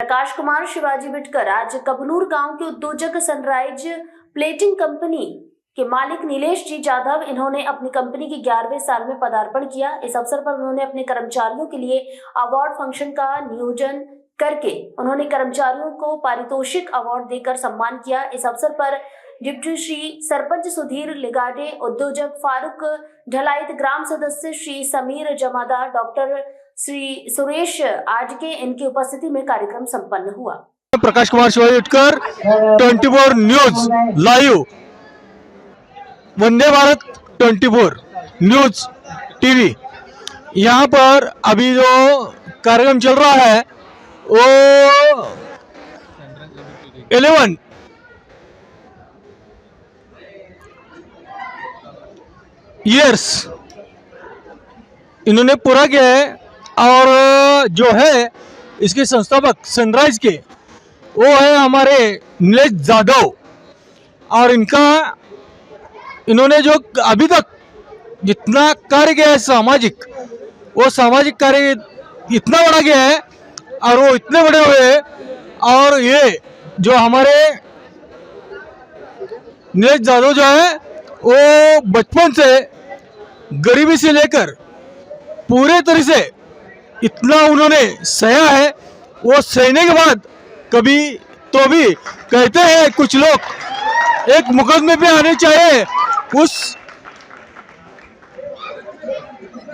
प्रकाश कुमार शिवाजी बिटकर आज कबनूर गांव के उद्योजक सनराइज प्लेटिंग कंपनी के मालिक नीलेश जी जाधव, इन्होंने अपनी कंपनी के 11वें साल में पदार्पण किया। इस अवसर पर उन्होंने अपने कर्मचारियों के लिए अवार्ड फंक्शन का नियोजन करके उन्होंने कर्मचारियों को पारितोषिक अवार्ड देकर सम्मान किया। इस अवसर पर डिप्टी श्री सरपंच सुधीर लिगाडे, उद्योजक फारूक ढलाइत, ग्राम सदस्य श्री समीर जमादार, डॉक्टर श्री सुरेश आडके, इनकी उपस्थिति में कार्यक्रम संपन्न हुआ। प्रकाश कुमार शिवाजी बिटकर 24 news live, Vande Bharat 24 news TV. यहाँ पर अभी जो कार्यक्रम चल रहा है वो 11 ईयर्स इन्होंने पूरा किया है। और जो है इसके संस्थापक सनराइज के वो है हमारे नीलेश जाधव, और इन्होंने जो अभी तक जितना कार्य किया है सामाजिक, वो सामाजिक कार्य इतना बड़ा किया है और वो इतने बड़े हुए। और ये जो हमारे नीलेश जाधव जो है वो बचपन से गरीबी से लेकर पूरे तरह से इतना उन्होंने सहा है। वो सहने के बाद कभी तो भी कहते हैं कुछ लोग एक मुकदमे पे आने चाहिए, उस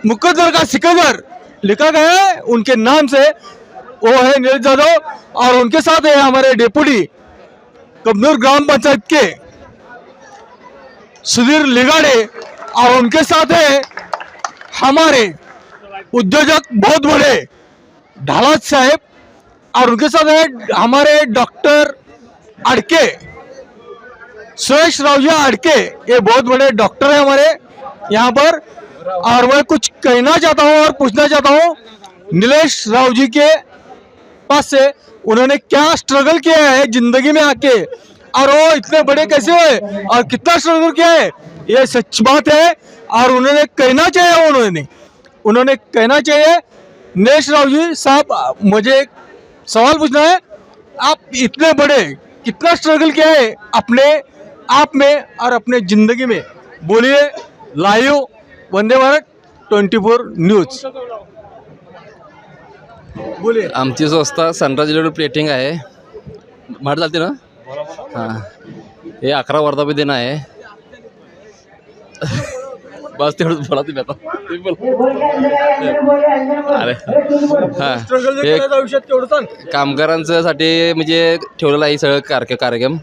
मुकद्दर का सिकंदर लिखा गया है उनके नाम से, वो है नीलेश जाधव। और उनके साथ है हमारे डिप्टी कबनूर ग्राम पंचायत के सुधीर लिगाड़े, और उनके साथ है हमारे उद्योजक बहुत बड़े ढालात साहब, और उनके साथ है हमारे डॉक्टर आडके, सुरेश रावजी आडके, ये बहुत बड़े डॉक्टर है हमारे यहाँ पर। और मैं कुछ कहना चाहता हूँ और पूछना चाहता हूँ नीलेश राव जी के पास से उन्होंने क्या स्ट्रगल किया है जिंदगी में आके, और वो इतने बड़े कैसे हुए और कितना स्ट्रगल किया है, ये सच बात है। और उन्होंने कहना चाहिए, उन्होंने कहना चाहिए। नीलेश राव जी साहब, मुझे एक सवाल पूछना है, आप इतने बड़े कितना स्ट्रगल किया है अपने आप में और अपने जिंदगी में, बोलिए। लाइव वंदे भारत 24 न्यूज बोलिए। आमची संस्था सनराइज प्लेटिंग आहे, माठ चालते ना। हां, हे 11 वर्धापन आहे। बस तेवढं बोला तुम्ही आता, अरे हां, कामगारांचं साठी म्हणजे ठेवलेलं आहे सगळं कार्यक्रम।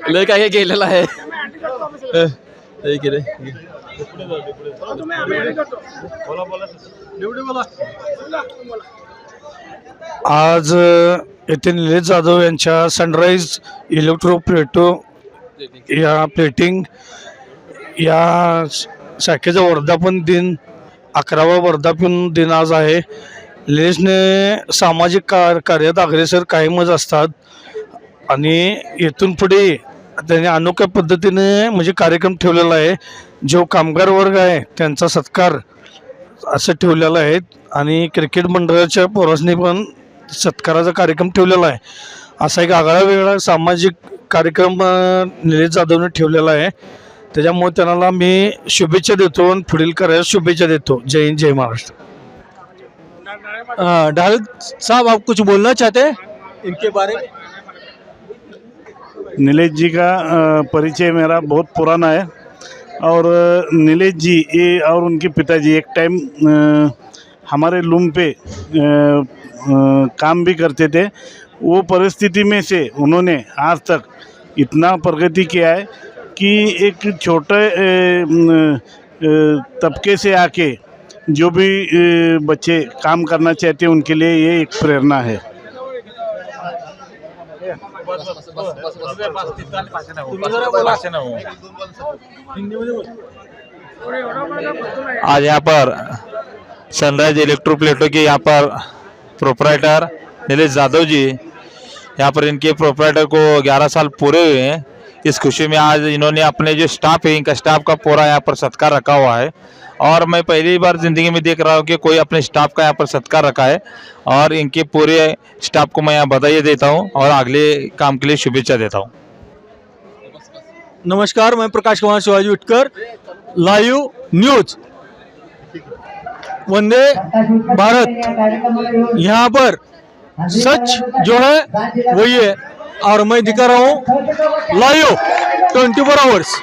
लय काय केलेलं आहे। आज येथे नीलेश जाधव यांच्या सनराइज इलेक्ट्रोप्लेटो या प्लेटिंग या शाखेचा वर्धापन दिन, 11वा वर्धापन दिन आज आहे। नीलेशने सामाजिक कार्यात अग्रेसर कायमच असतात आणि इथून पुढे त्यांनी अनोख्या पद्धतीने म्हणजे कार्यक्रम ठेवलेला आहे। जो कामगार वर्ग आहे त्यांचा सत्कार असं ठेवलेला आहे, आणि क्रिकेट मंडळाच्या पोरासनी पण सत्काराचा कार्यक्रम ठेवलेला आहे। असा एक आगळा वेगळा सामाजिक कार्यक्रम नीलेश जाधवने ठेवलेला आहे। त्याच्यामुळे त्यांना मी शुभेच्छा देतो आणि पुढील कार्याला शुभेच्छा देतो। जय हिंद, जय महाराष्ट्र। ढालित साहब, आप कुछ बोलना चाहते हैं इनके बारे में? नीलेश जी का परिचय मेरा बहुत पुराना है, और नीलेश जी ये और उनके पिताजी एक टाइम हमारे लूम पे काम भी करते थे। वो परिस्थिति में से उन्होंने आज तक इतना प्रगति किया है कि एक छोटे तबके से आके जो भी बच्चे काम करना चाहते हैं उनके लिए ये एक प्रेरणा है। आज यहाँ पर सनराइज इलेक्ट्रोप्लेटो के यहाँ पर प्रोपराइटर नीलेश जाधव जी, यहाँ पर इनके प्रोपराइटर को 11 साल पूरे हुए हैं। इस खुशी में आज इन्होंने अपने जो स्टाफ है, इनका स्टाफ का पूरा यहाँ पर सत्कार रखा हुआ है। और मैं पहली बार ज़िंदगी में देख रहा हूँ कि कोई अपने स्टाफ का यहाँ पर सत्कार रखा है और इनके पूरे स्टाफ को मैं यहाँ बधाई देता हूँ और अगले काम के लिए शुभेच्छा देता हूँ। नमस्कार, मैं प्रकाश कुमार शिवाजी उटकर, लाइव न्यूज वंदे भारत। यहाँ पर सच जो है वही है और मैं दिखा रहा हूँ लाइव 24 आवर्स।